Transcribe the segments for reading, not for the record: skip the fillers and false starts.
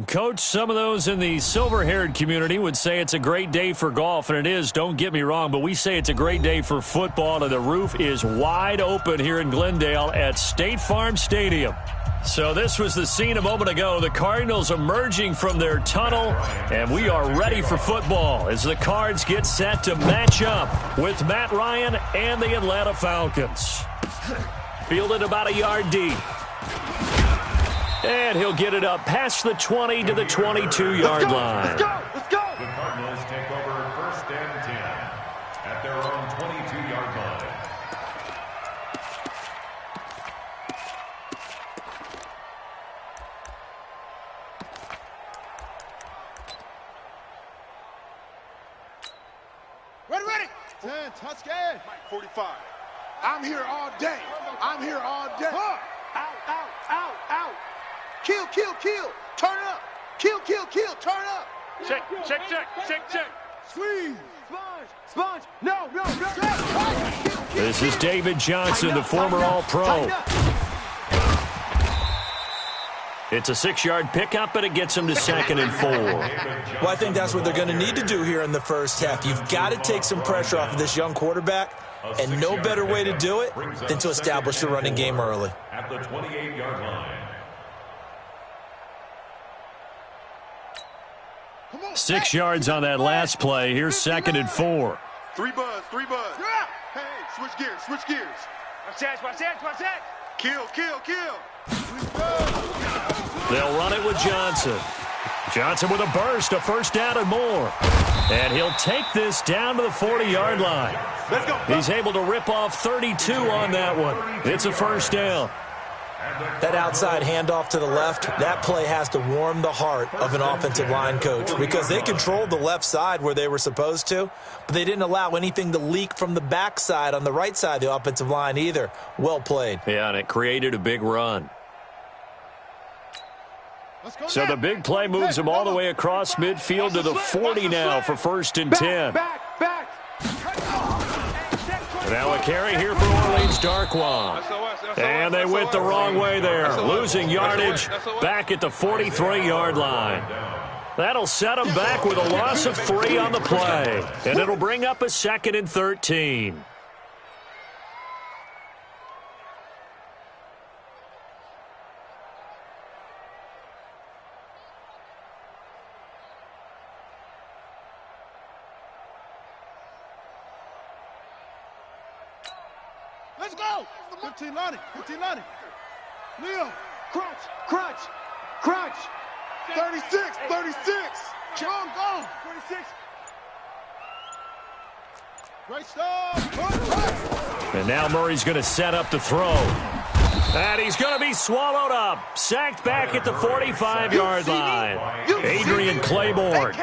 Coach, some of those in the silver-haired community would say it's a great day for golf, and it is, don't get me wrong, but we say it's a great day for football, and the roof is wide open here in Glendale at State Farm Stadium. So this was the scene a moment ago. The Cardinals emerging from their tunnel, and we are ready for football as the Cards get set to match up with Matt Ryan and the Atlanta Falcons. Fielded about a yard deep. And he'll get it up past the 20 to the 22-yard line. Let's go! Let's go! The Cardinals take over first and 10 at their own 22-yard line. Ready! 10, touchdown. 45. I'm here all day. I'm here all day. Out. Kill. Turn up. Kill. Turn up. Check. Squeeze. Sponge. No. This is David Johnson, the former All-Pro. It's a 6-yard pickup, and it gets him to 2nd and 4. Well, I think that's what they're going to need to do here in the first half. You've got to take some pressure off of this young quarterback, and no better way to do it than to establish the running game early. At the 28-yard line. 6 yards on that last play. Here's 2nd and 4. Three buzz. Hey, switch gears. Watch that. Kill. They'll run it with Johnson. Johnson with a burst, a first down and more. And he'll take this down to the 40-yard line. Let's go. He's able to rip off 32 on that one. It's a first down. That outside handoff to the left, that play has to warm the heart of an offensive line coach because they controlled the left side where they were supposed to, but they didn't allow anything to leak from the backside on the right side of the offensive line either. Well played. Yeah, and it created a big run. So the big play moves him all the way across midfield to the 40 now for 1st and 10. Back. Now a carry here for Orleans Darkwan. And they went the wrong way there, losing yardage back at the 43-yard line. That'll set them back with a loss of 3 on the play. And it'll bring up a 2nd and 13. Let's go. 15 Lonnie. Leo. Crunch. 36. John, go. 26. Great stuff. And now Murray's going to set up the throw. And he's going to be swallowed up. Sacked back at the 45-yard line. Adrian Claiborne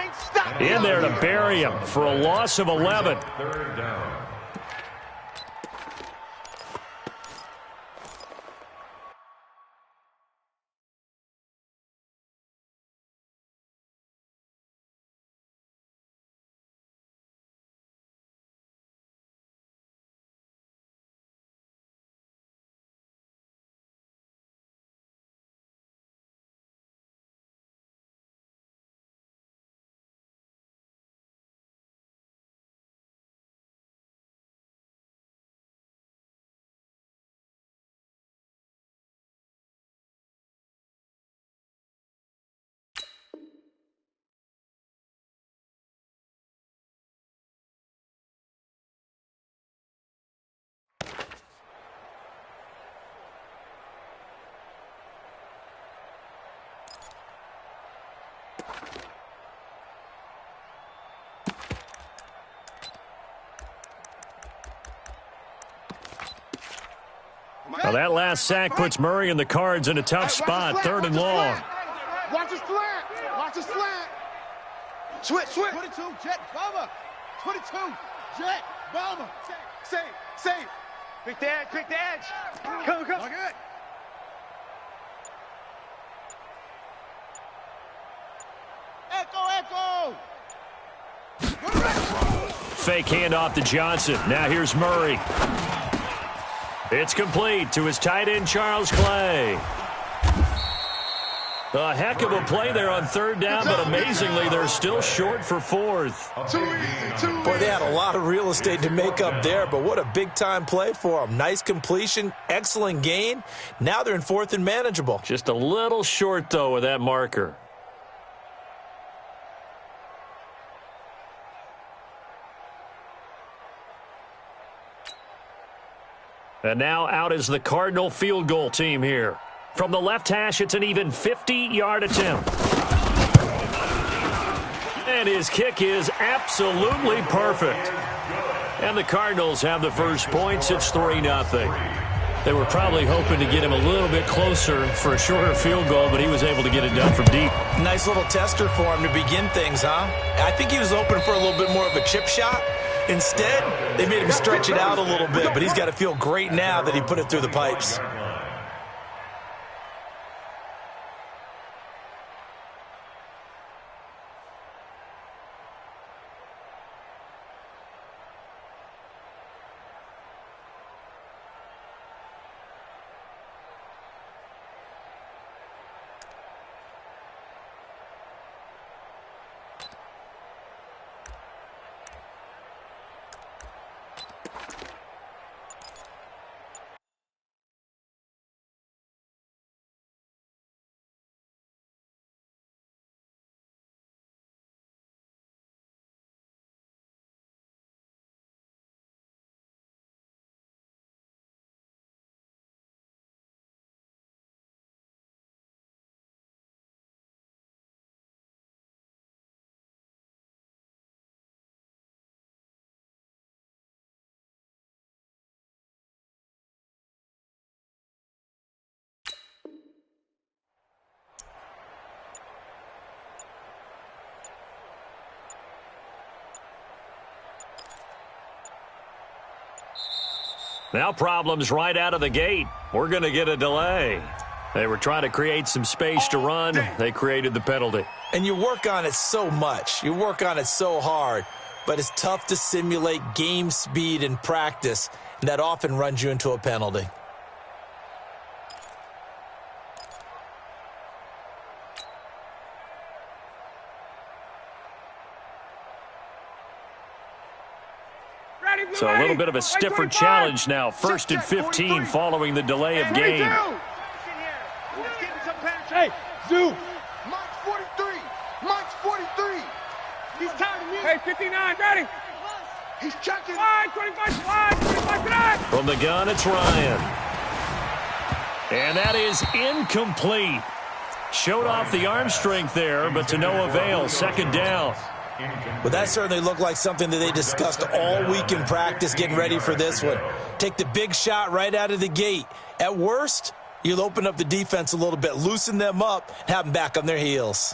in there to bury him for a loss of 11. Third down. Now that last sack puts Murray and the Cards in a tough spot, 3rd and long. Watch the slant. Switch. 22, Jet, bomber. 22, Jet, bomber. Save. Pick the edge. Come. Look it. Echo. Fake handoff to Johnson. Now here's Murray. It's complete to his tight end, Charles Clay. A heck of a play there on third down, but amazingly, they're still short for fourth. Boy, they had a lot of real estate to make up there, but what a big-time play for them. Nice completion, excellent gain. Now they're in fourth and manageable. Just a little short, though, with that marker. And now out is the Cardinal field goal team here. From the left hash, it's an even 50-yard attempt. And his kick is absolutely perfect. And the Cardinals have the first points. It's 3-0. They were probably hoping to get him a little bit closer for a shorter field goal, but he was able to get it done from deep. Nice little tester for him to begin things, huh? I think he was hoping for a little bit more of a chip shot. Instead, they made him stretch it out a little bit, but he's got to feel great now that he put it through the pipes. Now problems right out of the gate. We're going to get a delay. They were trying to create some space to run. They created the penalty. And you work on it so much. You work on it so hard. But it's tough to simulate game speed in practice. And that often runs you into a penalty. So a little bit of a stiffer challenge now. 1st and 15 following the delay of game. Hey, Zoo. Mike's 43. Mike's 43. He's tired of me. Hey, 59, ready. He's checking. Wide, 25, wide, 25 tonight. From the gun, it's Ryan. And that is incomplete. Showed off the arm strength there, but to no avail. 2nd down. Well, that certainly looked like something that they discussed all week in practice getting ready for this one. Take the big shot right out of the gate. At worst, you'll open up the defense a little bit, loosen them up, and have them back on their heels.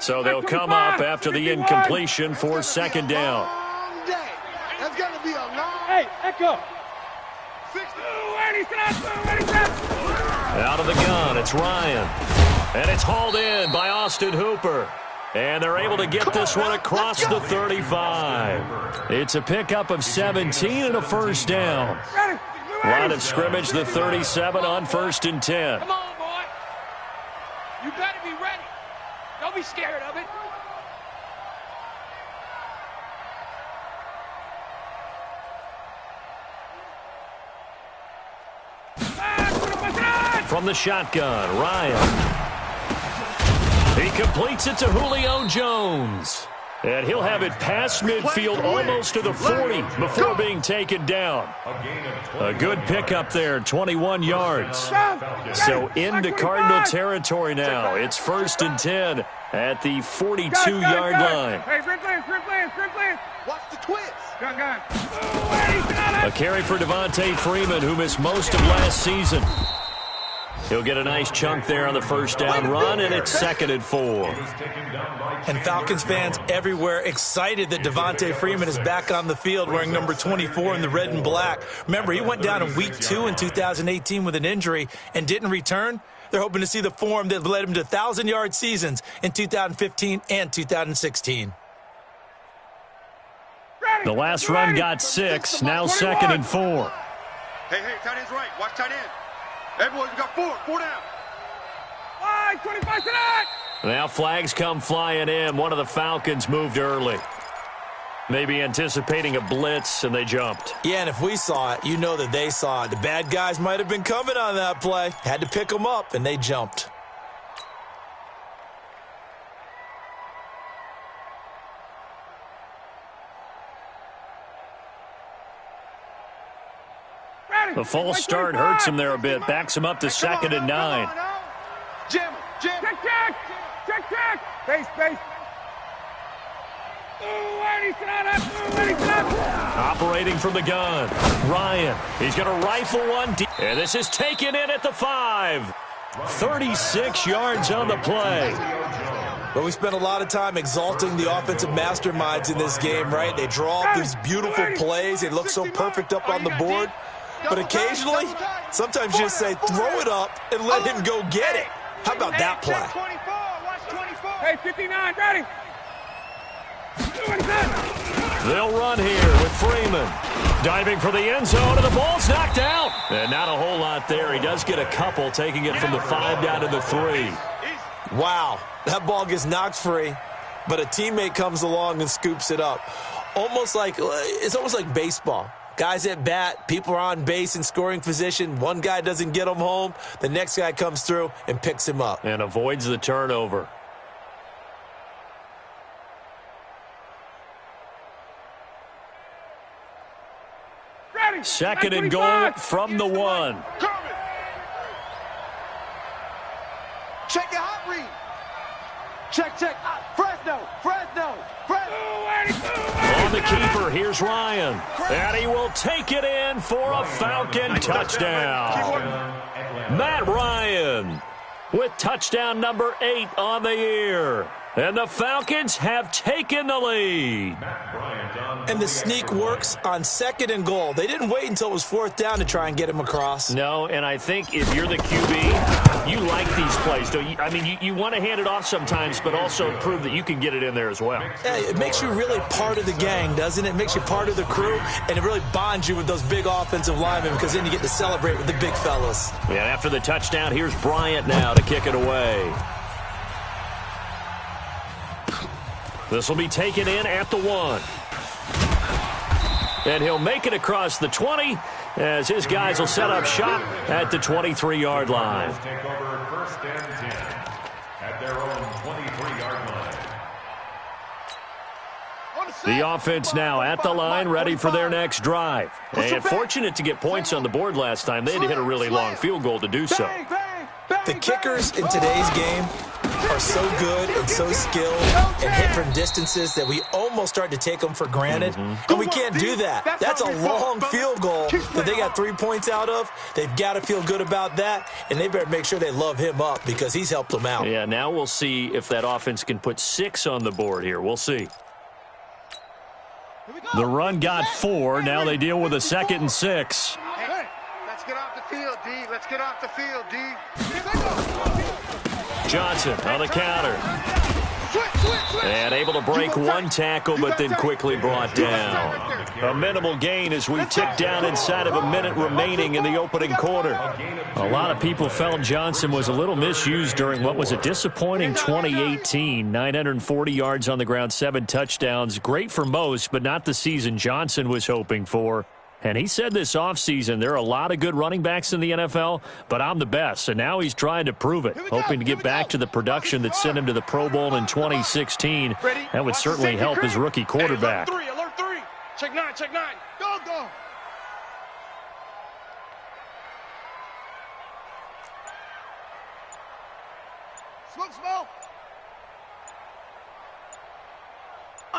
So they'll come up after the incompletion for 2nd down. That's going to be a long. Hey, Echo. Out of the gun, it's Ryan. And it's hauled in by Austin Hooper. And they're able to get this one across the 35. It's a pickup of 17 and a 1st down. Line of scrimmage, the 37 on 1st and 10. Come on, boy. You better be ready. Don't be scared of it. From the shotgun, Ryan. He completes it to Julio Jones. And he'll have it past midfield almost to the 40 before being taken down. A good pickup there, 21 yards. So into Cardinal territory now. It's 1st and 10 at the 42-yard line. Hey, sprint plan. Watch the twist. Gun. A carry for Devontae Freeman, who missed most of last season. He'll get a nice chunk there on the 1st down run, and it's 2nd and 4. And Falcons fans everywhere excited that Devontae Freeman is back on the field wearing number 24 in the red and black. Remember, he went down in week 2 in 2018 with an injury and didn't return. They're hoping to see the form that led him to 1,000-yard seasons in 2015 and 2016. The last run got 6, now 2nd and 4. Hey, tight end's right. Watch tight end. Everyone, you got 4 down. Now flags come flying in. One of the Falcons moved early. Maybe anticipating a blitz, and they jumped. Yeah, and if we saw it, you know that they saw it. The bad guys might have been coming on that play. Had to pick them up, and they jumped. The false start hurts him there a bit. Backs him up to 2nd and 9. Jim. Check. Base. Operating from the gun. Ryan. He's going to rifle one deep. And this is taken in at the 5. 36 yards on the play. But we spent a lot of time exalting the offensive masterminds in this game, right? They draw up these beautiful plays. They look so perfect up on the board. But occasionally, sometimes you just say, throw it up and let him go get it. How about that play? Hey, 59, ready. They'll run here with Freeman. Diving for the end zone, and the ball's knocked out. And not a whole lot there. He does get a couple, taking it from the 5 down to the 3. Wow, that ball gets knocked free, but a teammate comes along and scoops it up. It's almost like baseball. Guys at bat, people are on base in scoring position. One guy doesn't get him home. The next guy comes through and picks him up. And avoids the turnover. Ready. 2nd and goal from the 1. Check your hot read. Check. Fresno. On the keeper, here's Ryan. And he will take it in for a Falcon touchdown. Matt Ryan with touchdown number 8 on the year. And the Falcons have taken the lead. And the sneak works on 2nd and goal. They didn't wait until it was 4th down to try and get him across. No, and I think if you're the QB, you like these plays, don't you? I mean, you want to hand it off sometimes, but also prove that you can get it in there as well. Yeah, it makes you really part of the gang, doesn't it? It makes you part of the crew, and it really bonds you with those big offensive linemen because then you get to celebrate with the big fellas. And after the touchdown, here's Bryant now to kick it away. This will be taken in at the 1. And he'll make it across the 20 as his guys will set up shop at the 23-yard line. Take over 1st and 10 at their own 23-yard line. The offense now at the line, ready for their next drive. And fortunate to get points on the board last time. They had to hit a really long field goal to do so. The kickers in today's game are so good and so skilled and hit from distances that we almost start to take them for granted. And we can't do that. That's a long field goal that they got 3 points out of. They've got to feel good about that, and they better make sure they love him up because he's helped them out. Yeah, now we'll see if that offense can put 6 on the board here. We'll see. The run got 4. Now they deal with a 2nd and 6. Hey, let's get off the field, D. Let's get off the field, D. Johnson on the counter. And able to break one tackle, but then quickly brought down. A minimal gain as we tick down inside of a minute remaining in the opening quarter. A lot of people felt Johnson was a little misused during what was a disappointing 2018. 940 yards on the ground, 7 touchdowns. Great for most, but not the season Johnson was hoping for. And he said this offseason, there are a lot of good running backs in the NFL, but I'm the best. And now he's trying to prove it, hoping to get back to the production that sent him to the Pro Bowl in 2016. That would certainly help his rookie quarterback. Alert 3. Check 9. Go. Smoke.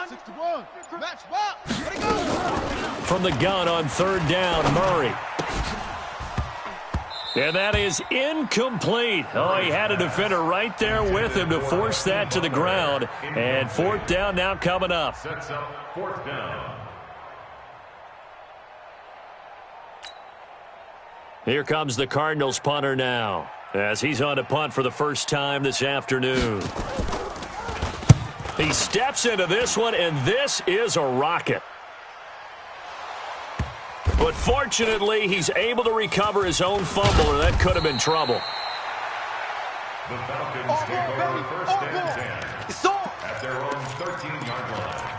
61. Match ball. Let it go. From the gun on 3rd down, Murray. And that is incomplete. Oh, he had a defender right there with him to force that to the ground. And 4th down now coming up. Sets up 4th down. Here comes the Cardinals punter now, as he's on to punt for the first time this afternoon. He steps into this one, and this is a rocket. But fortunately, he's able to recover his own fumble, or that could have been trouble. The Falcons take over first and 10 It's on. at their own 13-yard line.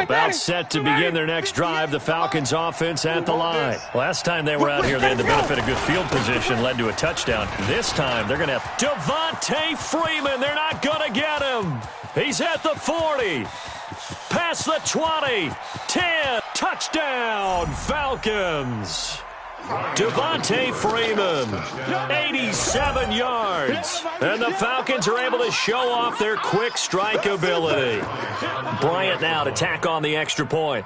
About set to begin their next drive, the Falcons offense at the line. Last time they were out here, they had the benefit of good field position, led to a touchdown. This time, they're going to have Devontae Freeman. They're not going to get him. He's at the 40. Past the 20. 10. Touchdown, Falcons. Devontae Freeman, 87 yards. And the Falcons are able to show off their quick strike ability. Bryant now to tack on the extra point.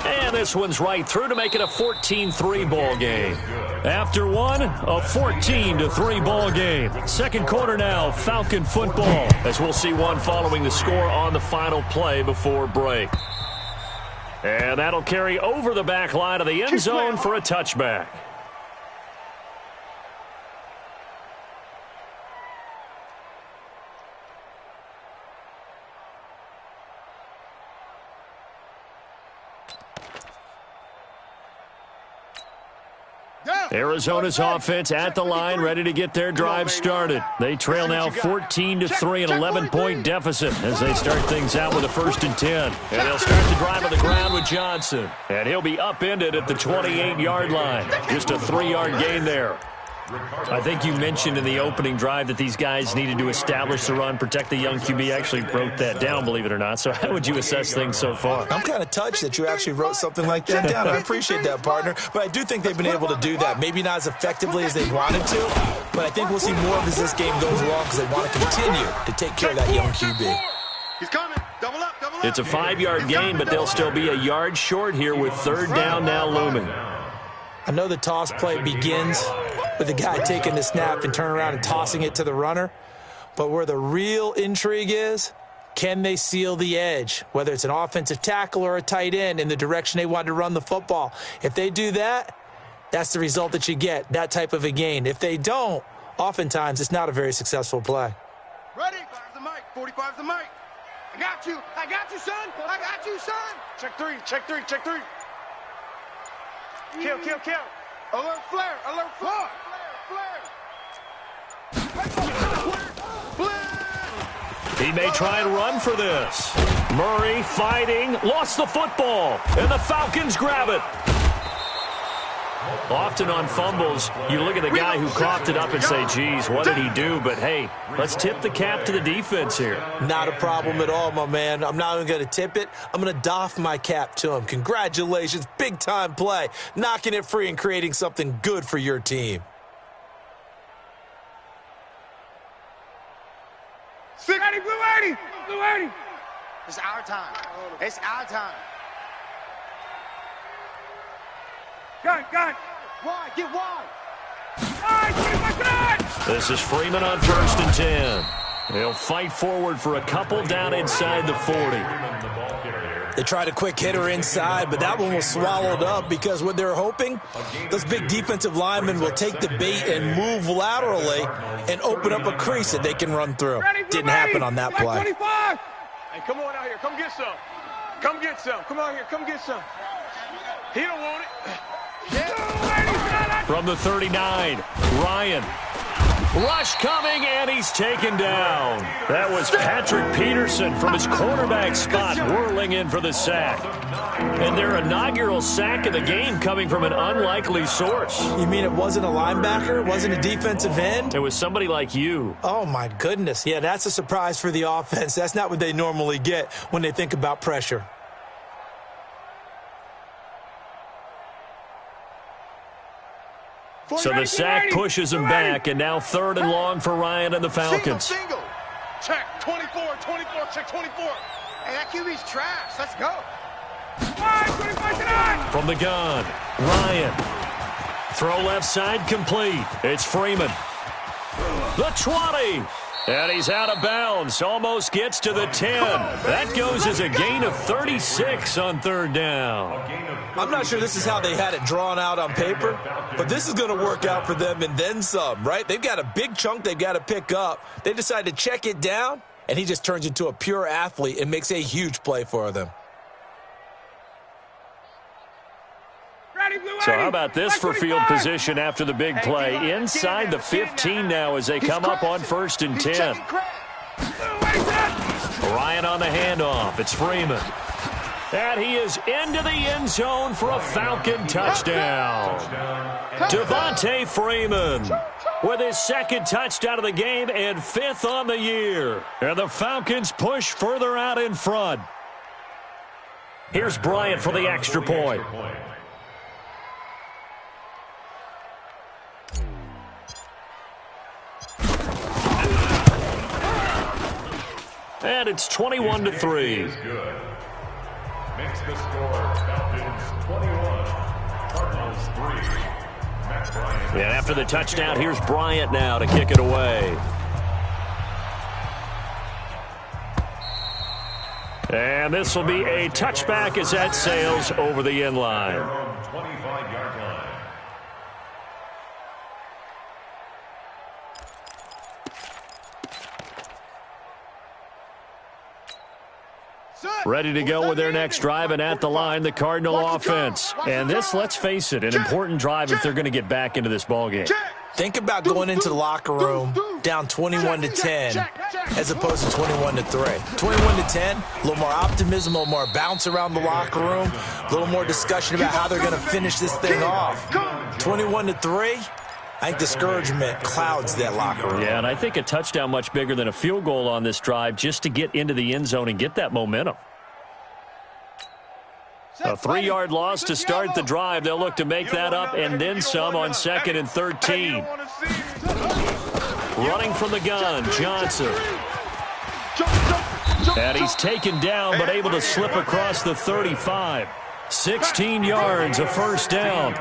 And this one's right through to make it a 14-3 ball game. After one, a 14-3 ball game. Second quarter now, Falcon football, as we'll see one following the score on the final play before break. And that'll carry over the back line of the end zone for a touchback. Arizona's offense at the line, ready to get their drive started. They trail now 14-3, an 11-point deficit as they start things out with a 1st and 10. And they'll start the drive on the ground with Johnson. And he'll be upended at the 28-yard line. Just a 3-yard gain there. I think you mentioned in the opening drive that these guys needed to establish the run, protect the young QB. Actually wrote that down, believe it or not. So how would you assess things so far? I'm kind of touched that you actually wrote something like that down. I appreciate that, partner. But I do think they've been able to do that. Maybe not as effectively as they wanted to, but I think we'll see more of as this game goes along because they want to continue to take care of that young QB. He's coming. Double up, double up. It's a 5-yard gain, but they'll still be a yard short here with 3rd down now looming. I know the toss play begins with the guy taking the snap and turning around and tossing it to the runner. But where the real intrigue is, can they seal the edge, whether it's an offensive tackle or a tight end, in the direction they want to run the football? If they do that, that's the result that you get, that type of a gain. If they don't, oftentimes it's not a very successful play. Ready? 45's the mic. 45's the mic. I got you. I got you, son. I got you, son. Check 3. Check 3. Check 3. Kill, kill, kill. Alert flare. Alert flare. He may try and run for this. Murray fighting, lost the football, and the Falcons grab it. Often on fumbles, you look at the guy who coughed it up and say, geez, what did he do? But, hey, let's tip the cap to the defense here. Not a problem at all, my man. I'm not even going to tip it. I'm going to doff my cap to him. Congratulations, big-time play. Knocking it free and creating something good for your team. Ready, blue 80! Blue 80! It's our time. It's our time. Gun! Wide, get wide. This is Freeman on 1st and 10. They'll fight forward for a couple down inside the 40. They tried a quick hitter inside, but that one was swallowed up because what they're hoping, those big defensive linemen will take the bait and move laterally and open up a crease that they can run through. Didn't happen on that play. 25. Hey, come on out here. Come get some. Come get some. Come out here. Come get some. He don't want it. From the 39, Ryan. Rush coming, and he's taken down. That was Patrick Peterson from his quarterback spot whirling in for the sack. And their inaugural sack of the game coming from an unlikely source. You mean it wasn't a linebacker? It wasn't a defensive end? It was somebody like you. Oh, my goodness. Yeah, that's a surprise for the offense. That's not what they normally get when they think about pressure. So the sack pushes him back, and now 3rd and long for Ryan and the Falcons. Single. Check 24, check 24. Hey, that QB's trash. Let's go. 25-9. From the gun, Ryan. Throw left side complete. It's Freeman. The 20. And he's out of bounds. Almost gets to the 10. That goes as a gain of 36 on third down. I'm not sure this is how they had it drawn out on paper, but this is going to work out for them and then some, right? They've got a big chunk they've got to pick up. They decide to check it down, and he just turns into a pure athlete and makes a huge play for them. So how about this for field position after the big play? Inside the 15 now as they come up on 1st and 10. Ryan on the handoff. It's Freeman. And he is into the end zone for a Falcon touchdown. Devontae Freeman with his 2nd touchdown of the game and 5th on the year. And the Falcons push further out in front. Here's Bryant for the extra point. And it's 21-3. Makes the score Falcons 21, Cardinals 3. Matt Bryant. And after the touchdown, here's Bryant now to kick it away. And this will be a touchback as that sails over the end line. 25-yard line. Ready to go with their next drive, and at the line, the Cardinal offense. And this, let's face it, an important drive if they're going to get back into this ballgame. Think about going into the locker room down 21-10 as opposed to 21-3. 21-10, a little more optimism, a little more bounce around the locker room, a little more discussion about how they're going to finish this thing off. 21-3, I think discouragement clouds that locker room. Yeah, and I think a touchdown much bigger than a field goal on this drive just to get into the end zone and get that momentum. A 3-yard loss to start the drive. They'll look to make that up and then some on 2nd and 13. Running from the gun, Johnson. And he's taken down but able to slip across the 35. 16 yards, a first down.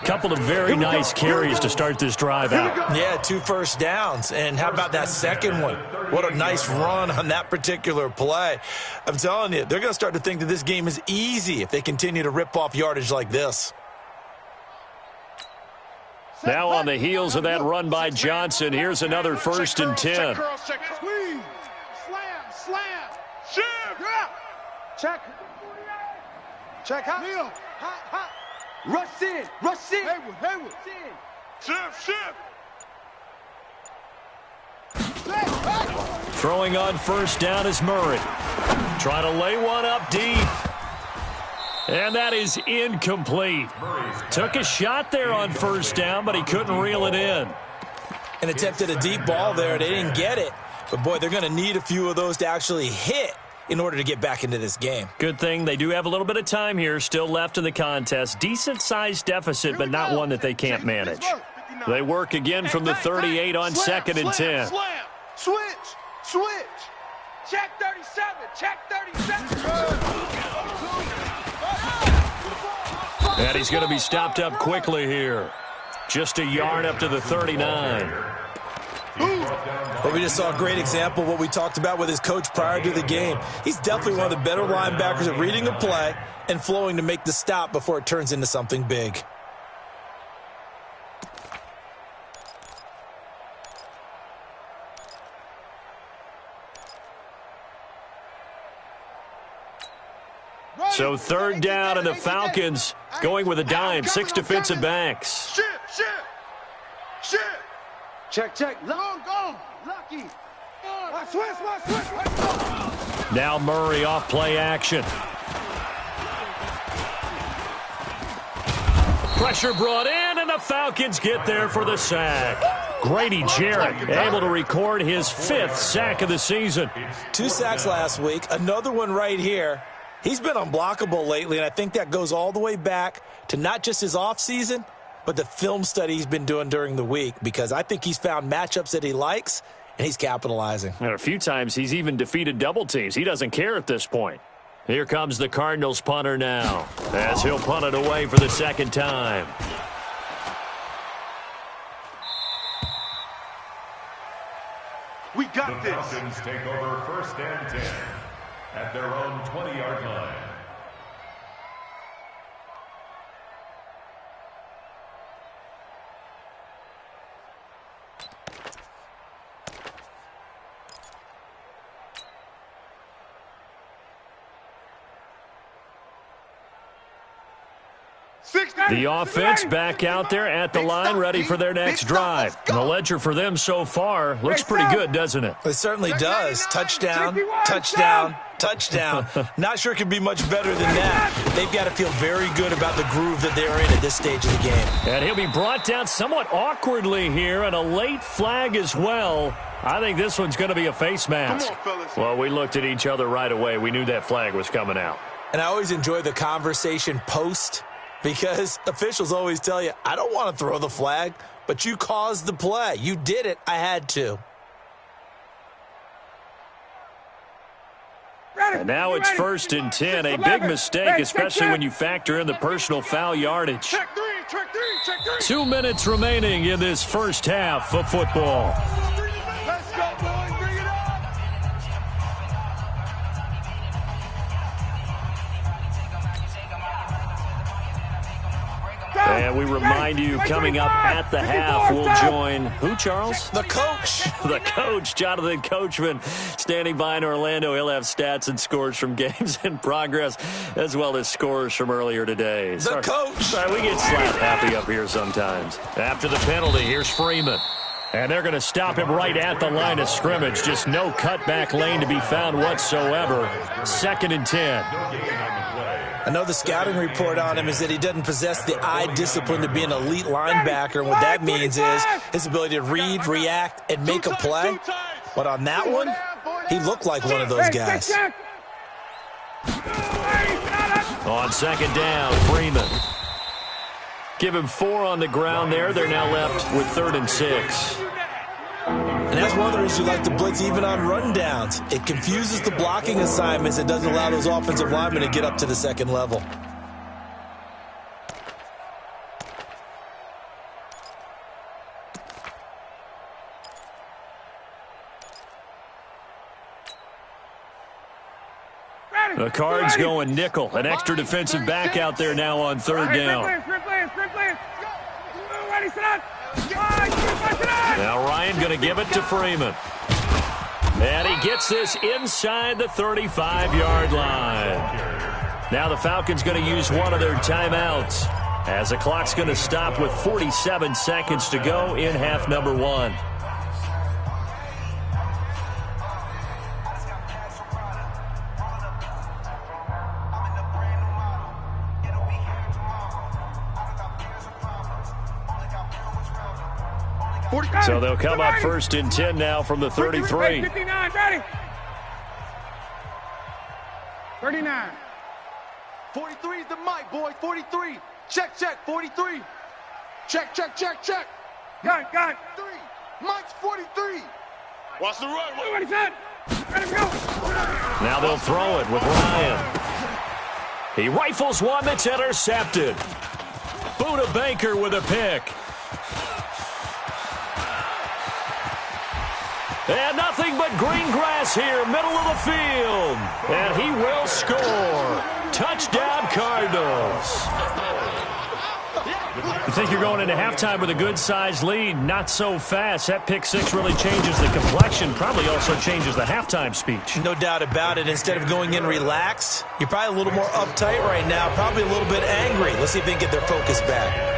Couple of very nice carries to start this drive out. Yeah, 2 first downs. And how about that second one? What a nice run on that particular play. I'm telling you, they're going to start to think that this game is easy if they continue to rip off yardage like this. Now on the heels of that run by Johnson, here's another 1st and 10. Slam, slam. Check. Check hot. Hot. Rush in. Hayward. Shift. Throwing on 1st down is Murray. Trying to lay one up deep. And that is incomplete. Took a shot there on 1st down, but he couldn't reel it in. And attempted a deep ball there. They didn't get it. But, boy, they're going to need a few of those to actually hit in order to get back into this game. Good thing they do have a little bit of time here still left in the contest. Decent-sized deficit, but not one that they can't manage. They work again from the 38 on 2nd and 10. Switch. Check 37. And he's going to be stopped up quickly here. Just a yard up to the 39. But we just saw a great example of what we talked about with his coach prior to the game. He's definitely one of the better linebackers at reading a play and flowing to make the stop before it turns into something big. So 3rd down, and the Falcons going with a dime. 6 defensive backs. Shit. Check. Go. Lucky. Switch. Now Murray off play action. Pressure brought in, and the Falcons get there for the sack. Grady Jarrett able to record his 5th sack of the season. 2 sacks last week, another one right here. He's been unblockable lately, and I think that goes all the way back to not just his offseason, but the film study he's been doing during the week, because I think he's found matchups that he likes, and he's capitalizing. And a few times he's even defeated double teams. He doesn't care at this point. Here comes the Cardinals punter now, as he'll punt it away for the 2nd time. like this. Falcons take over first and 10 at their own 20-yard line. The offense back out there at the line, ready for their next drive. And the ledger for them so far looks pretty good, doesn't it? It certainly does. Touchdown, touchdown, touchdown. Not sure it can be much better than that. They've got to feel very good about the groove that they're in at this stage of the game. And he'll be brought down somewhat awkwardly here, and a late flag as well. I think this one's going to be a face mask. Come on, fellas. Well, we looked at each other right away. We knew that flag was coming out. And I always enjoy the conversation post, because officials always tell you, I don't want to throw the flag, but you caused the play. You did it. I had to. And now it's first and 10. A big mistake, especially when you factor in the personal foul yardage. Check three, check three, check three. 2 minutes remaining in this first half of football. Let's go, boys. Bring it up. And we remind you, coming up at the half, we'll join who, Charles? The coach. The coach, Jonathan Coachman, standing by in Orlando. He'll have stats and scores from games in progress, as well as scores from earlier today. The coach. Sorry, we get slap happy up here sometimes. After the penalty, here's Freeman. And they're going to stop him right at the line of scrimmage. Just no cutback lane to be found whatsoever. Second and 10. I know the scouting report on him is that he doesn't possess the eye discipline to be an elite linebacker. And what that means is his ability to read, react, and make a play. But on that one, he looked like one of those guys. On second down, Freeman. Give him 4 on the ground there. They're now left with 3rd and 6. And that's one of the reasons you like to blitz even on rundowns. It confuses the blocking assignments. It doesn't allow those offensive linemen to get up to the second level. The Cards going nickel. An extra defensive back out there now on 3rd down. Now Ryan going to give it to Freeman. And he gets this inside the 35-yard line. Now the Falcons going to use one of their timeouts, as the clock's going to stop with 47 seconds to go in half number 1. So they'll come up first and 10 now from the 33. 59, ready. 39. 43 is the mic, boys. 43. Check, check. 43. Check, check, check, check. Gun. 3. Mike's 43. Watch the run. Ready, set. Ready, go. Now they'll throw it with Ryan. He rifles one that's intercepted. Buda Baker with a pick. And nothing but green grass here, middle of the field. And he will score. Touchdown, Cardinals. You think you're going into halftime with a good-sized lead? Not so fast. That pick six really changes the complexion, probably also changes the halftime speech. No doubt about it. Instead of going in relaxed, you're probably a little more uptight right now, probably a little bit angry. Let's see if they can get their focus back.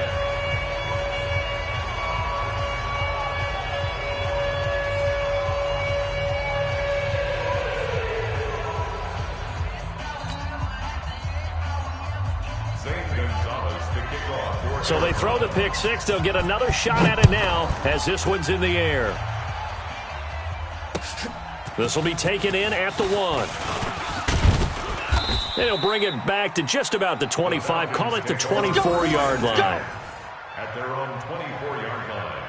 So they throw the pick six. They'll get another shot at it now as this one's in the air. This will be taken in at the 1. And he'll bring it back to just about the 25. Call it the 24-yard line. At their own 24-yard line.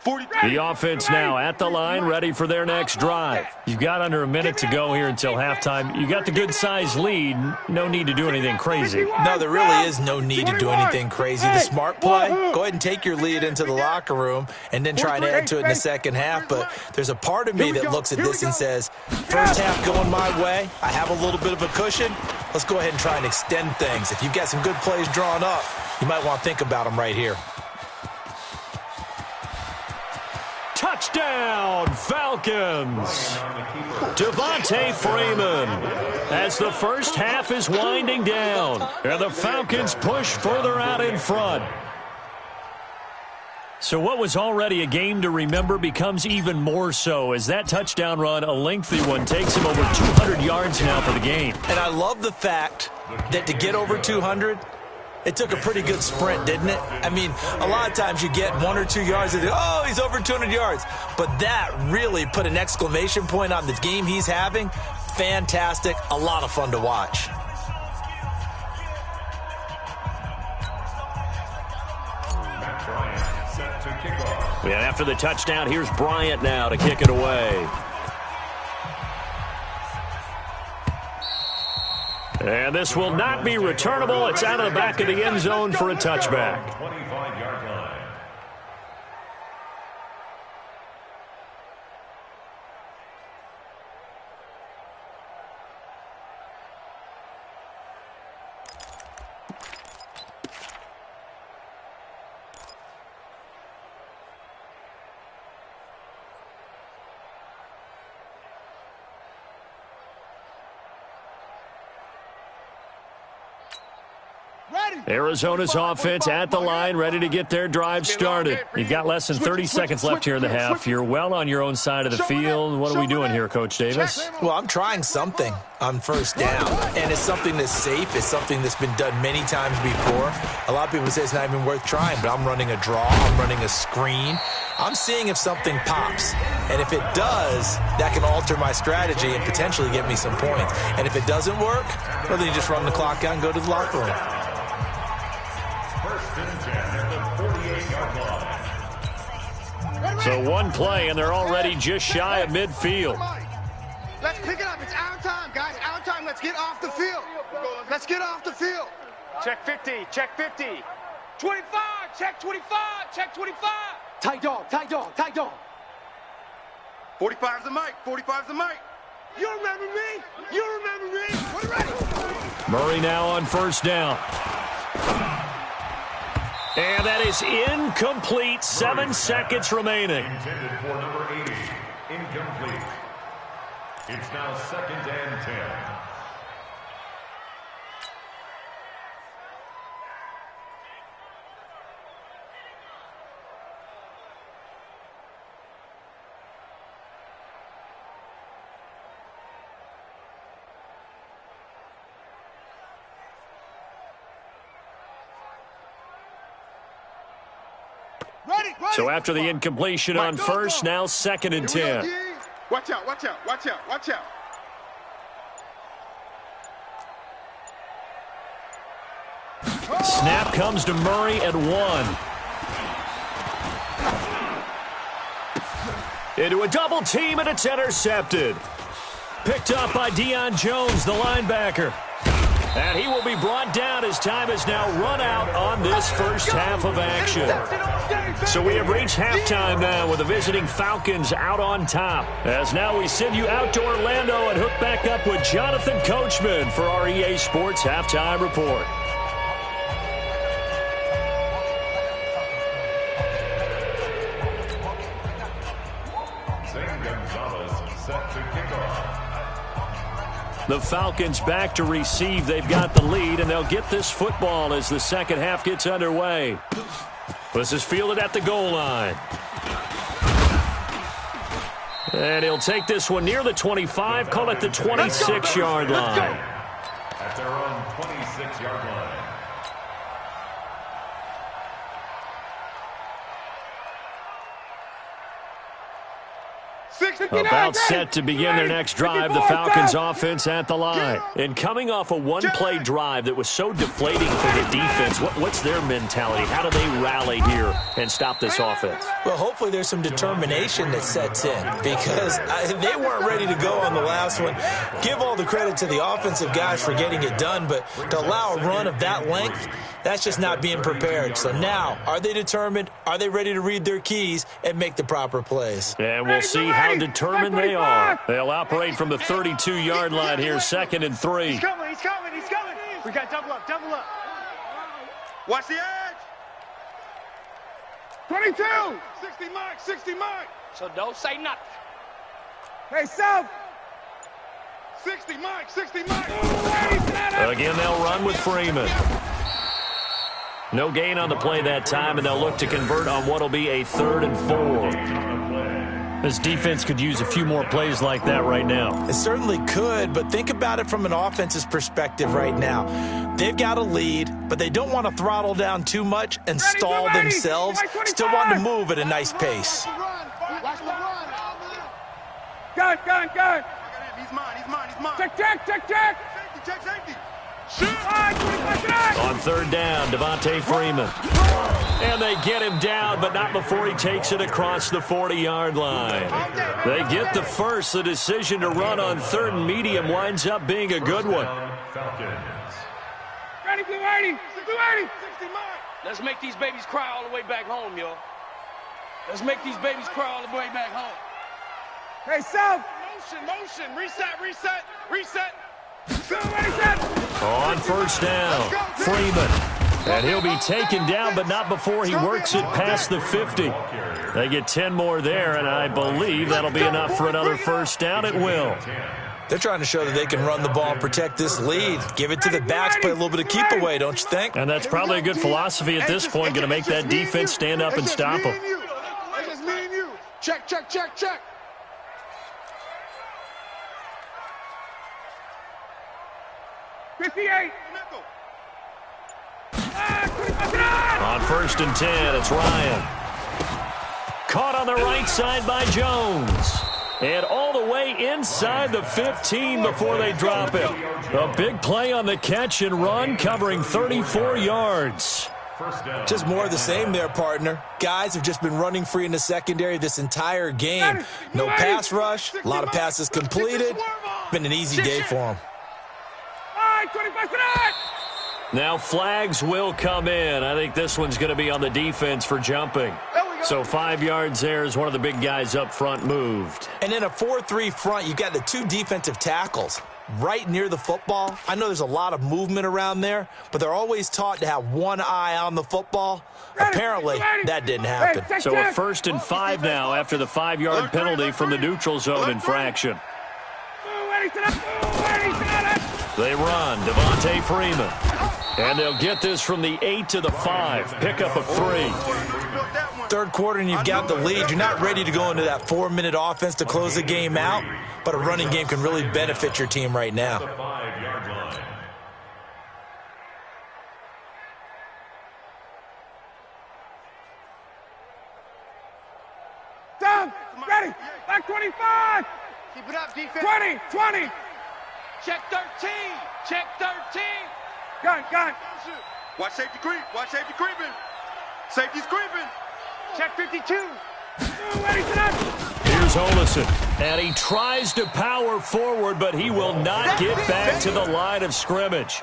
The offense now at the line, ready for their next drive. You've got under a minute to go here until halftime. You got the good-sized lead. No need to do anything crazy. No, there really is no need to do anything crazy. The smart play, go ahead and take your lead into the locker room and then try to add to it in the second half. But there's a part of me that looks at this and says, first half going my way, I have a little bit of a cushion. Let's go ahead and try and extend things. If you've got some good plays drawn up, you might want to think about them right here. Touchdown, Falcons! Devontae Freeman as the first half is winding down, and the Falcons push further out in front. So what was already a game to remember becomes even more so as that touchdown run, a lengthy one, takes him over 200 yards now for the game. And I love the fact that to get over 200, it took a pretty good sprint, didn't it? I mean, a lot of times you get 1 or 2 yards and oh, he's over 200 yards. But that really put an exclamation point on the game he's having. Fantastic. A lot of fun to watch. And after the touchdown, here's Bryant now to kick it away. And this will not be returnable. It's out of the back of the end zone for a touchback. 25-yard line. Arizona's offense at the line, ready to get their drive started. You've got less than 30 seconds left here in the half. You're well on your own side of the field. What are we doing here, Coach Davis? Well, I'm trying something on first down, and it's something that's safe. It's something that's been done many times before. A lot of people say it's not even worth trying, but I'm running a draw. I'm running a screen. I'm seeing if something pops, and if it does, that can alter my strategy and potentially get me some points. And if it doesn't work, well, then you just run the clock out and go to the locker room. So one play, and they're already just shy of midfield. Let's pick it up. It's our time, guys. Our time. Let's get off the field. Let's get off the field. Check 50. Check 50. 25. Check 25. Check 25. Tight dog. Tight dog. Tight dog. 45's the mic. 45's the mic. You remember me? You remember me? We're ready. Murray now on first down. And that is incomplete. 7 seconds remaining. Intended for number 80. Incomplete. It's now 2nd and 10. So after the incompletion on first, now 2nd and 10. Watch out, watch out, watch out, watch out. Snap comes to Murray at 1. Into a double team, and it's intercepted. Picked up by Deion Jones, the linebacker. And he will be brought down as time has now run out on this first half of action. So we have reached halftime now with the visiting Falcons out on top. As now we send you out to Orlando and hook back up with Jonathan Coachman for our EA Sports Halftime Report. The Falcons back to receive. They've got the lead, and they'll get this football as the second half gets underway. This is fielded at the goal line. And he'll take this one near the 25, call it the 26-yard line. At their own 26-yard line. About set to begin their next drive, the Falcons offense at the line. And coming off a one-play drive that was so deflating for the defense, what's their mentality? How do they rally here and stop this offense? Well, hopefully there's some determination that sets in because they weren't ready to go on the last one. Give all the credit to the offensive guys for getting it done, but to allow a run of that length, that's just not being prepared. So now, are they determined? Are they ready to read their keys and make the proper plays? And we'll see how determined they are. They'll operate from the 32-yard line here, 2nd and 3. He's coming. We got double up. Watch the edge. 22. 60 Mike. So don't say nothing. Hey, South. 60 Mike. Again, they'll run with Freeman. No gain on the play that time, and they'll look to convert on what will be a 3rd and 4. This defense could use a few more plays like that right now. It certainly could, but think about it from an offense's perspective right now. They've got a lead, but they don't want to throttle down too much and stall themselves. Still want to move at a nice pace. Watch the run. Gun. He's mine. Check. Safety. On 3rd down, Devontae Freeman. And they get him down, but not before he takes it across the 40-yard line. They get the first. The decision to run on 3rd and medium winds up being a good one. Ready, Blue 80. Let's make these babies cry all the way back home, yo. Let's make these babies cry all the way back home. Hey, South. Motion. Reset. On 1st down, Freeman. And he'll be taken down, but not before he works it past the 50. They get 10 more there, and I believe that'll be enough for another 1st down. It will. They're trying to show that they can run the ball and protect this lead. Give it to the backs, play a little bit of keep away, don't you think? And that's probably a good philosophy at this point, going to make that defense stand up and stop them. It's just me and you. Check. 58. On 1st and 10, it's Ryan. Caught on the right side by Jones. And all the way inside the 15 before they drop him. A big play on the catch and run, covering 34 yards. Just more of the same there, partner. Guys have just been running free in the secondary this entire game. No pass rush, a lot of passes completed. Been an easy day for them. Now flags will come in. I think this one's going to be on the defense for jumping. So 5 yards there as one of the big guys up front moved. And in a 4-3 front, you've got the 2 defensive tackles right near the football. I know there's a lot of movement around there, but they're always taught to have one eye on the football. Apparently, that didn't happen. So a 1st and 5 now after the 5-yard penalty from the neutral zone infraction. They run, Devontae Freeman. And they'll get this from the 8 to the 5. Pickup of 3. Third quarter and you've got the lead. You're not ready to go into that 4-minute offense to close the game out, but a running game can really benefit your team right now. Down, ready, back 25. Keep it up, defense. 20. Check 13. Gun. Watch safety creep. Creeping. Safety's creeping. Check 52. Here's Olison, and he tries to power forward, but he will not get back to the line of scrimmage.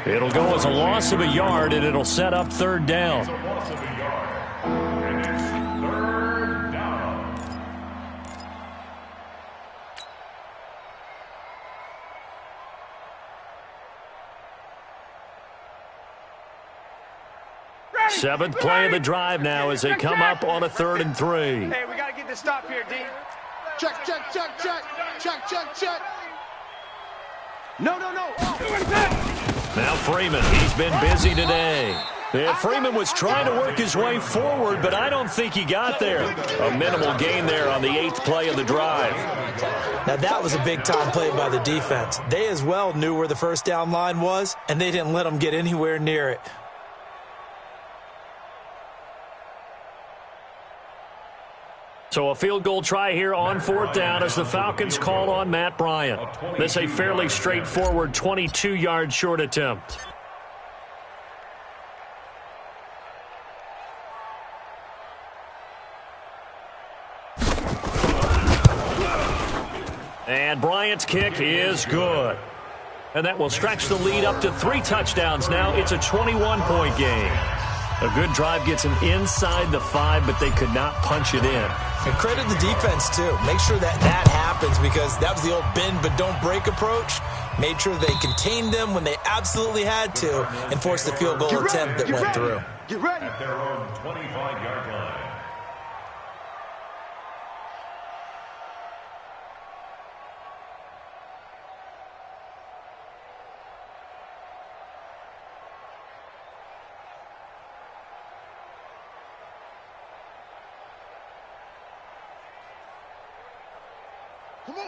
It'll go as a loss of a yard, and it'll set up 3rd down. Seventh play of the drive now as they come up on a 3rd and 3. Hey, we got to get the stop here, D. Check. No. Now Freeman, he's been busy today. Yeah, Freeman was trying to work his way forward, but I don't think he got there. A minimal gain there on the 8th play of the drive. Now that was a big-time play by the defense. They as well knew where the 1st down line was, and they didn't let them get anywhere near it. So a field goal try here on 4th down as the Falcons call on Matt Bryant. This a fairly straightforward 22-yard short attempt. And Bryant's kick is good. And that will stretch the lead up to 3 touchdowns now. It's a 21-point game. A good drive gets them inside the 5, but they could not punch it in. And credit the defense, too. Make sure that happens because that was the old bend but don't break approach. Made sure they contained them when they absolutely had to and forced the field goal attempt that went through. Get ready. At their own 25-yard line.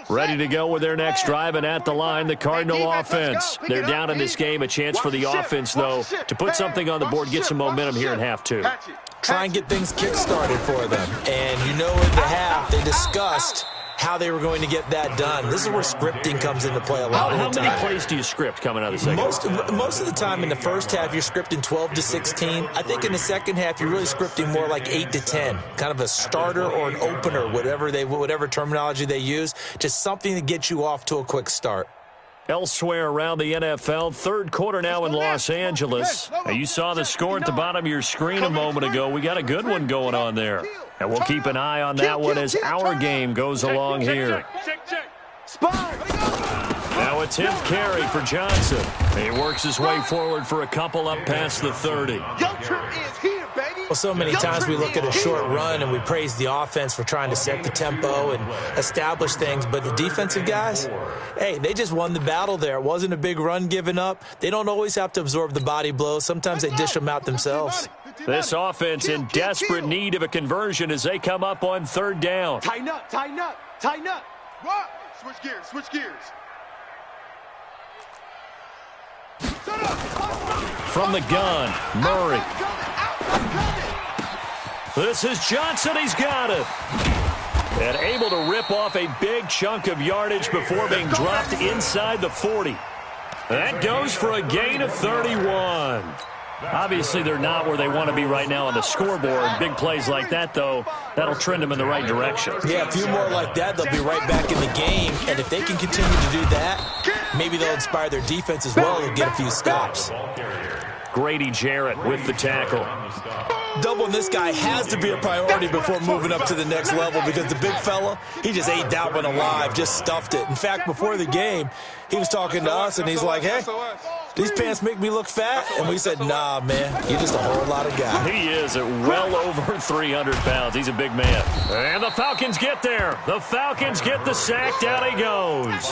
Ready to go with their next drive, and at the line, the Cardinal offense. They're down in this game. A chance for the offense, though, to put something on the board, get some momentum here in half 2. Try and get things kick-started for them. And you know in the half, they discussed how they were going to get that done. This is where scripting comes into play a lot of the time. How many plays do you script coming out of the second? Most of the time in the first half, you're scripting 12 to 16. I think in the second half, you're really scripting more like 8 to 10. Kind of a starter or an opener, whatever terminology they use. Just something to get you off to a quick start. Elsewhere around the NFL, 3rd quarter now in Los Angeles. Now, you saw the score at the bottom of your screen a moment ago. We got a good one going on there. And we'll keep an eye on that one as our game goes along here. Now a 10th carry for Johnson. He works his way forward for a couple up past the 30. Well, so many times we look at a short run and we praise the offense for trying to set the tempo and establish things, but the defensive guys, hey, they just won the battle there. It wasn't a big run given up. They don't always have to absorb the body blows. Sometimes they dish them out themselves. This offense in desperate need of a conversion as they come up on 3rd down. Tighten up, tighten up, tighten up. What? Switch gears, switch gears. From the gun, Murray. This is Johnson. He's got it. And able to rip off a big chunk of yardage before being dropped inside the 40. That goes for a gain of 31. Obviously, they're not where they want to be right now on the scoreboard. Big plays like that, though, that'll trend them in the right direction. Yeah, a few more like that, they'll be right back in the game. And if they can continue to do that, maybe they'll inspire their defense as well and get a few stops. Grady Jarrett with the tackle. Doubling this guy has to be a priority before moving up to the next level because the big fella, he just ate that one alive, just stuffed it. In fact, before the game, he was talking to us, and he's like, hey, these pants make me look fat? And we said, nah, man, you're just a whole lot of guy. He is at well over 300 pounds. He's a big man. And the Falcons get there. The Falcons get the sack. Down he goes.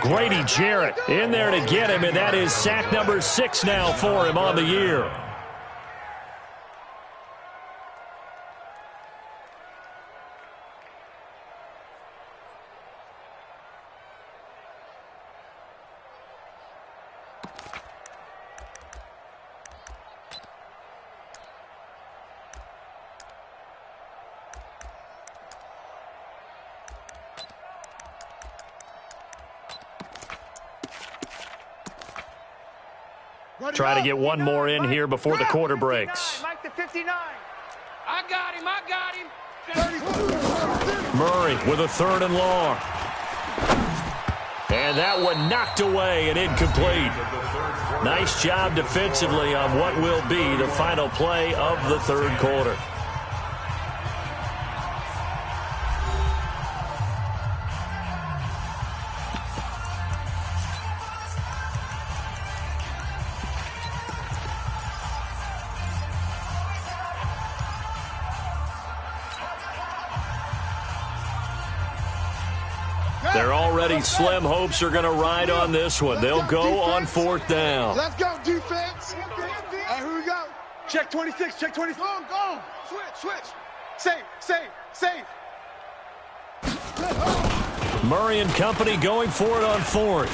Grady Jarrett in there to get him, and that is sack number 6 now for him on the year. Try to get one more in here before the quarter breaks. Mike the 59. I got him. I got him. Murray with a 3rd and long. And that one knocked away and incomplete. Nice job defensively on what will be the final play of the 3rd quarter. They're already slim hopes are going to ride on this one. They'll go on 4th down. Let's go, defense. Hey, here we go. Check 26, check 26. Go. Switch. Safe. Murray and company going for it on 4th.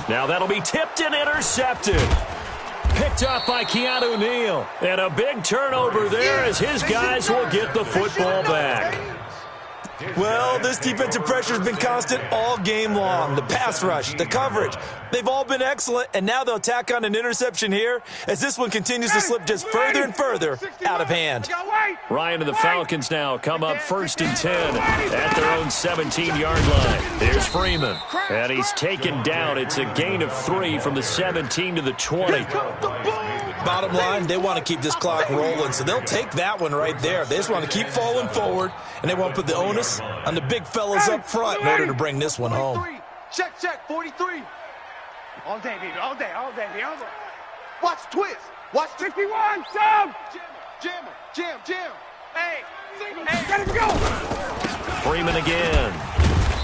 Now that'll be tipped and intercepted. Picked Picked up by Keanu Neal. And a big turnover there as his guys will get the football back. Well, this defensive pressure has been constant all game long. The pass rush, the coverage, they've all been excellent, and now they'll tack on an interception here as this one continues to slip just further and further out of hand. Ryan and the Falcons now come up 1st and 10 at their own 17-yard line. Here's Freeman, and he's taken down. It's a gain of 3 from the 17 to the 20. Bottom line, they want to keep this clock rolling, so they'll take that one right there. They just want to keep falling forward, and they want to put the onus on the big fellas up front in order to bring this one home. Check, 43. All day, baby, all day, baby, all day. Watch twist. Watch 61, sub. Jam. Hey, let him go. Freeman again.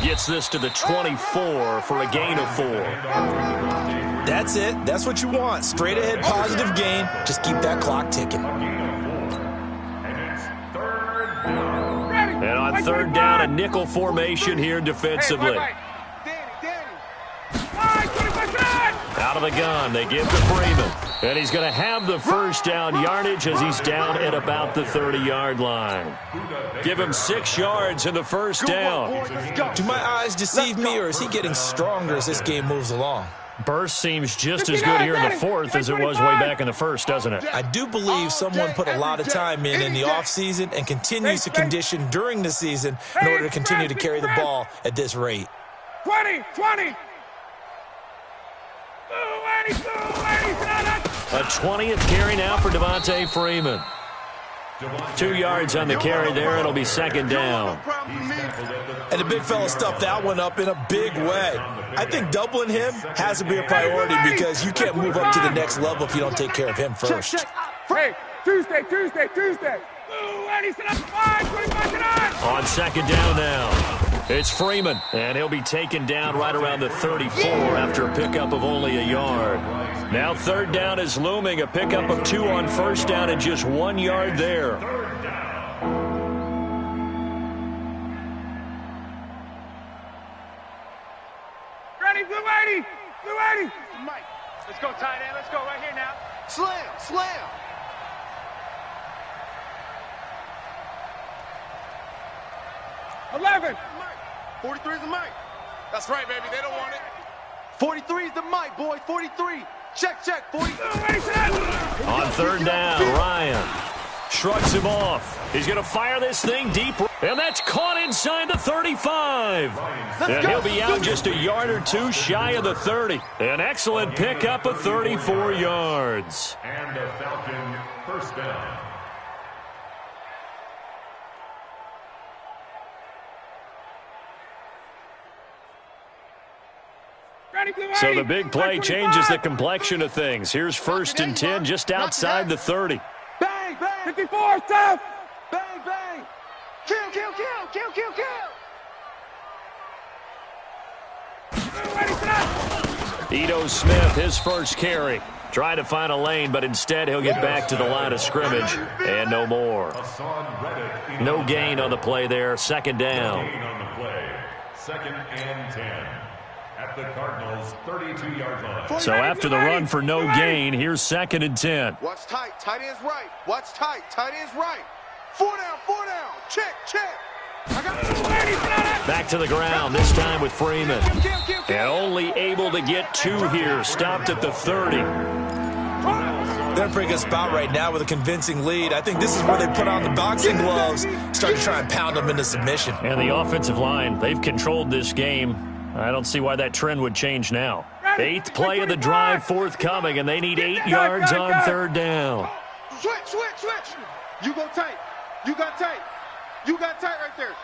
Gets this to the 24 for a gain of 4. That's it. That's what you want. Straight ahead positive gain. Just keep that clock ticking. And on 3rd down, a nickel formation here defensively. Out of the gun, they give to Freeman. And he's going to have the 1st down yardage as he's down at about the 30-yard line. Give him 6 yards in the 1st down. Do my eyes deceive me, or is he getting stronger as this game moves along? Burst seems just as good here in the 4th as it was way back in the 1st, doesn't it? I do believe someone put a lot of time in the offseason and continues to condition during the season in order to continue to carry the ball at this rate. 20. A 20th carry now for Devontae Freeman. 2 yards on the carry there. It'll be 2nd down. And the big fella stuffed that one up in a big way. I think doubling him has to be a priority because you can't move up to the next level if you don't take care of him first. Hey, Tuesday. On 2nd down now. It's Freeman, and he'll be taken down right around the 34 after a pickup of only a yard. Now 3rd down is looming, a pickup of 2 on 1st down and just 1 yard there. Ready, Blue 80. Mike, let's go tight end. Let's go right here now. Slam. 11. 43 is the mic. That's right, baby. They don't want it. 43 is the mic, boys. 43. Check. 43. On 3rd down, Ryan shrugs him off. He's going to fire this thing deep, and that's caught inside the 35. And he'll be out just a yard or 2 shy of the 30. An excellent pickup of 34 yards. And a Falcon 1st down. So the big play changes the complexion of things. Here's 1st and 10 just outside the 30. Bang. 54, stop. Bang. Kill. Ito Smith, his 1st carry. Trying to find a lane, but instead he'll get back to the line of scrimmage. And no more. No gain on the play there. 2nd down. Gain on the play. 2nd and 10. At the Cardinals' 32-yard line. So after the run for no gain, here's 2nd and 10. Watch tight. Tight end's right. Watch tight. Tight end's right. 4 down. Check. I got Back to the ground, this time with Freeman. And only able to get 2 here. Stopped at the 30. They're in a pretty good spot right now with a convincing lead. I think this is where they put on the boxing gloves, start to try and pound them into submission. And the offensive line, they've controlled this game. I don't see why that trend would change now. 8th play of the drive forthcoming, and they need 8 yards on 3rd down. Switch. You go tight. You got tight right there.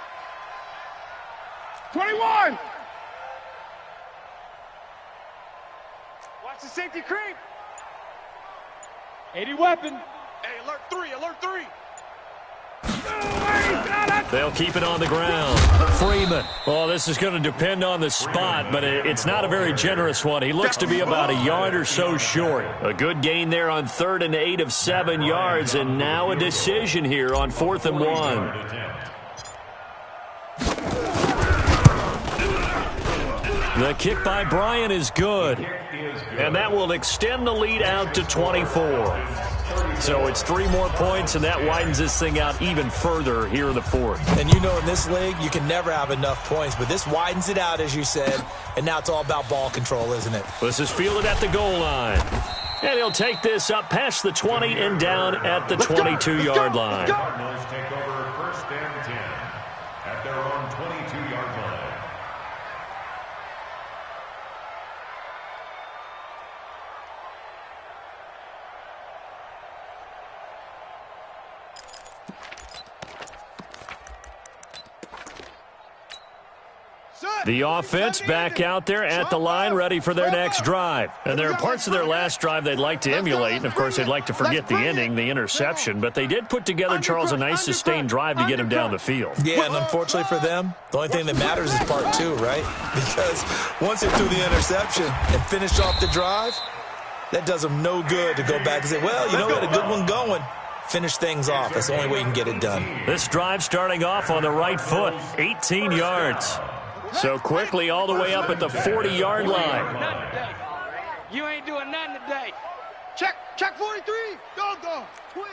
21. Watch the safety creep. 80 weapon. Hey, alert 3. They'll keep it on the ground. Freeman. Oh, this is going to depend on the spot, but it's not a very generous one. He looks to be about a yard or so short. A good gain there on 3rd and 8 of 7 yards, and now a decision here on 4th and 1. The kick by Bryant is good. And that will extend the lead out to 24. So it's 3 more points, and that widens this thing out even further here in the fourth. And you know in this league, you can never have enough points, but this widens it out, as you said, and now it's all about ball control, isn't it? This is fielded at the goal line. And he'll take this up past the 20 and down at the 22-yard line. Cardinals take over first and 10 at their own 22-yard line. The offense back out there at the line, ready for their next drive. And there are parts of their last drive they'd like to emulate, and of course they'd like to forget the ending, the interception, but they did put together, Charles, a nice sustained drive to get him down the field. Yeah, and unfortunately for them, the only thing that matters is part 2, right? Because once they threw the interception and finished off the drive, that does them no good to go back and say, well, you know, we had a good one going. Finish things off. That's the only way you can get it done. This drive starting off on the right foot, 18 yards. So quickly all the way up at the 40-yard line. You ain't doing nothing today. Check 43. Go. Twist.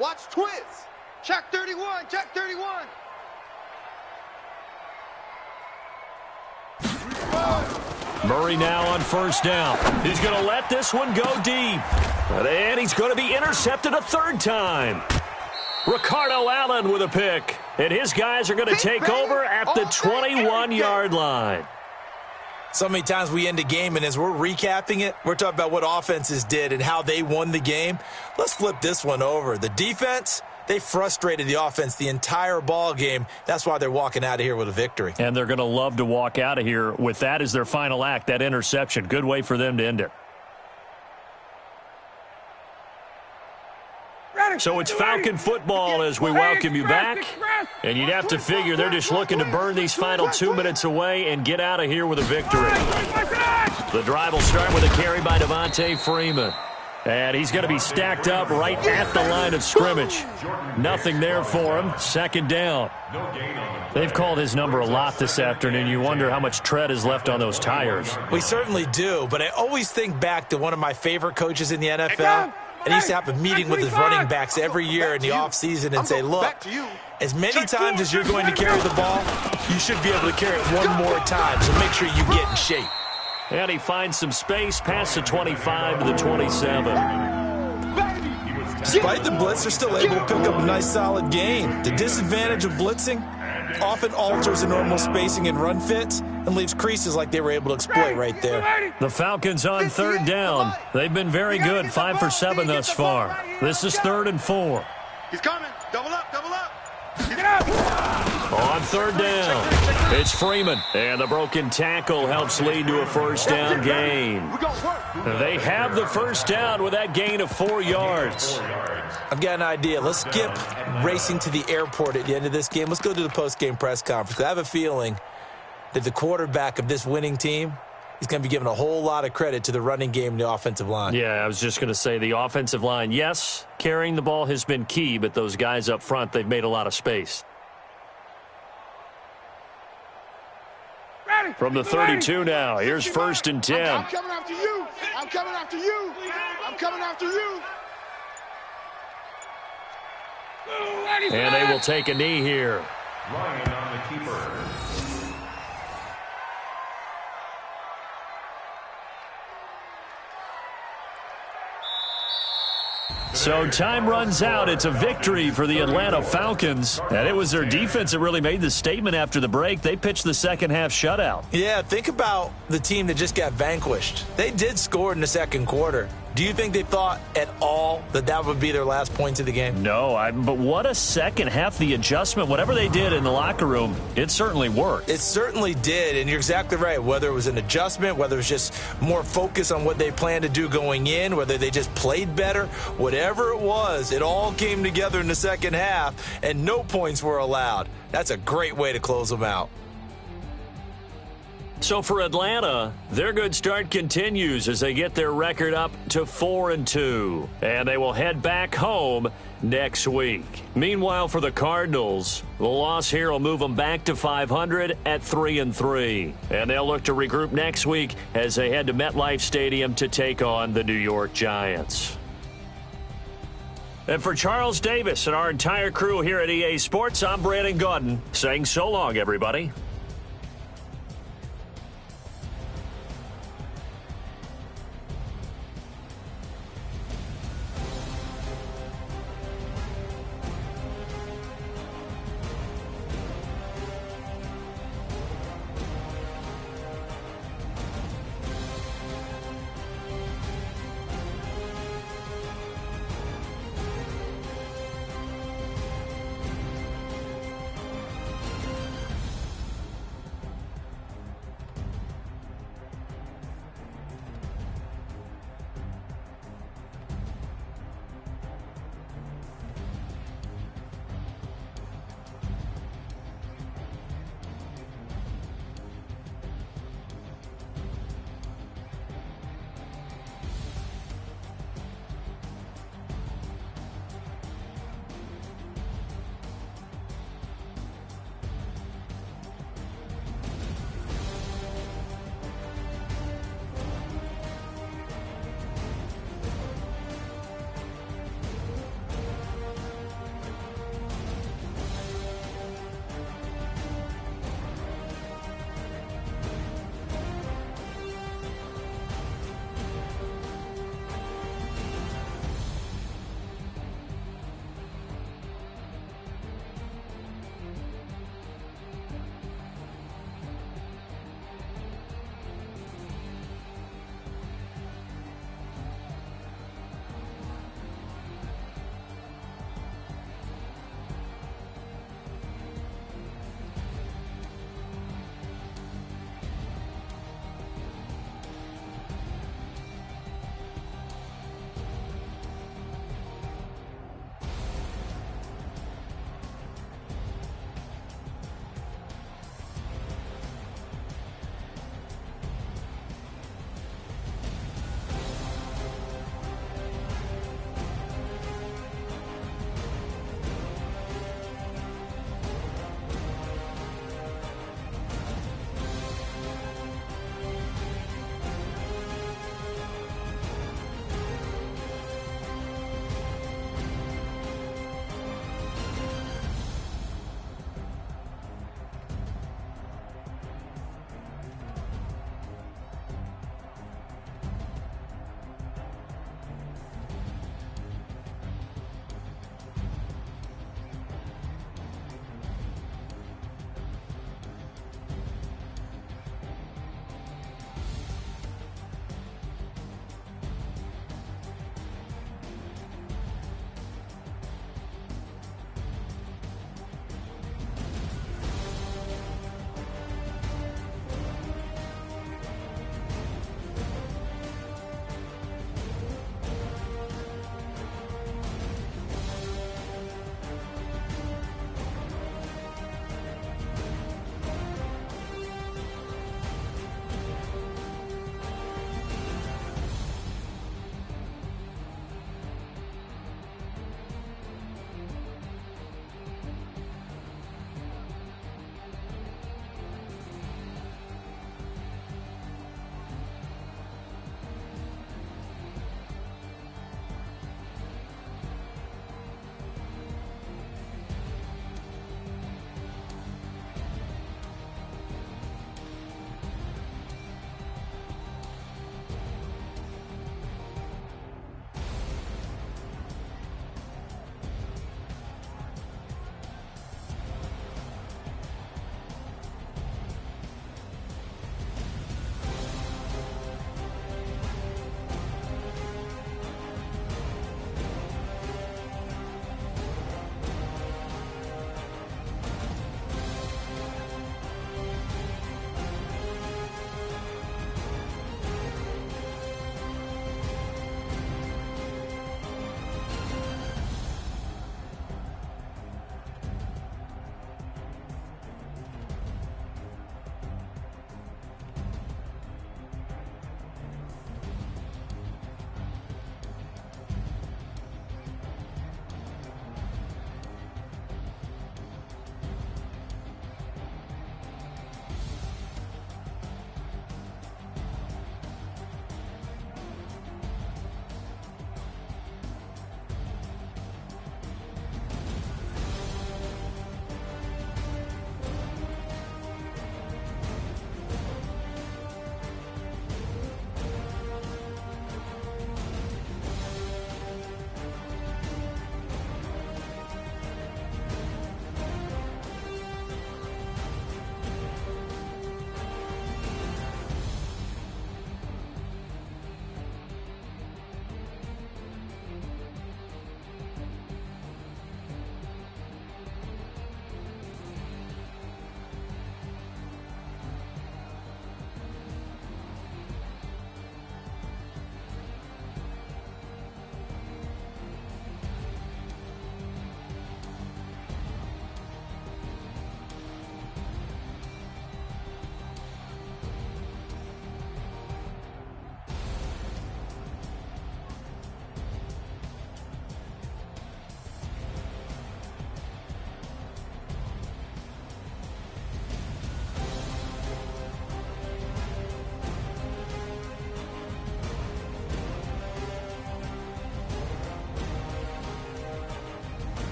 Watch twist. Check 31. Check 31. Murray now on first down. He's going to let this one go deep. And he's going to be intercepted a third time. Ricardo Allen with a pick. And his guys are going to take over at the 21-yard line. So many times we end a game, and as we're recapping it, we're talking about what offenses did and how they won the game. Let's flip this one over. The defense, they frustrated the offense the entire ball game. That's why they're walking out of here with a victory. And they're going to love to walk out of here with that as their final act, that interception. Good way for them to end it. So it's Falcon football as we welcome you back. And you'd have to figure they're just looking to burn these final 2 minutes away and get out of here with a victory. The drive will start with a carry by Devontae Freeman. And he's going to be stacked up right at the line of scrimmage. Nothing there for him. Second down. They've called his number a lot this afternoon. You wonder how much tread is left on those tires. We certainly do, but I always think back to one of my favorite coaches in the NFL. And he used to have a meeting with his running backs every year in the offseason and say, look, as many times as you're going to carry the ball, you should be able to carry it one more time, so make sure you get in shape. And he finds some space past the 25 to the 27. Despite the blitz, they're still able to pick up a nice solid gain. The disadvantage of blitzing often alters the normal spacing and run fits and leaves creases like they were able to exploit right there. The Falcons on third down. They've been very good, 5 for 7 thus far. This is 3rd and 4. He's coming. Double up. On third down, it's Freeman. And the broken tackle helps lead to a first down gain. They have the first down with that gain of 4 yards. I've got an idea. Let's skip racing to the airport at the end of this game. Let's go to the post-game press conference. I have a feeling that the quarterback of this winning team is going to be given a whole lot of credit to the running game and the offensive line. Yeah, I was just going to say the offensive line, yes, carrying the ball has been key, but those guys up front, they've made a lot of space. From the 32 now, here's 1st and 10. I'm coming after you. I'm coming after you. I'm coming after you. And they will take a knee here. Ryan on the keeper. So time runs out. It's a victory for the Atlanta Falcons. And it was their defense that really made the statement after the break. They pitched the second half shutout. Yeah, think about the team that just got vanquished. They did score in the second quarter. Do you think they thought at all that that would be their last points of the game? No, but what a second half. The adjustment, whatever they did in the locker room, it certainly worked. It certainly did, and you're exactly right. Whether it was an adjustment, whether it was just more focus on what they planned to do going in, whether they just played better, whatever it was, it all came together in the second half, and no points were allowed. That's a great way to close them out. So for Atlanta, their good start continues as they get their record up to 4-2. And they will head back home next week. Meanwhile, for the Cardinals, the loss here will move them back to 500 at 3-3. And they'll look to regroup next week as they head to MetLife Stadium to take on the New York Giants. And for Charles Davis and our entire crew here at EA Sports, I'm Brandon Gaudin saying so long, everybody.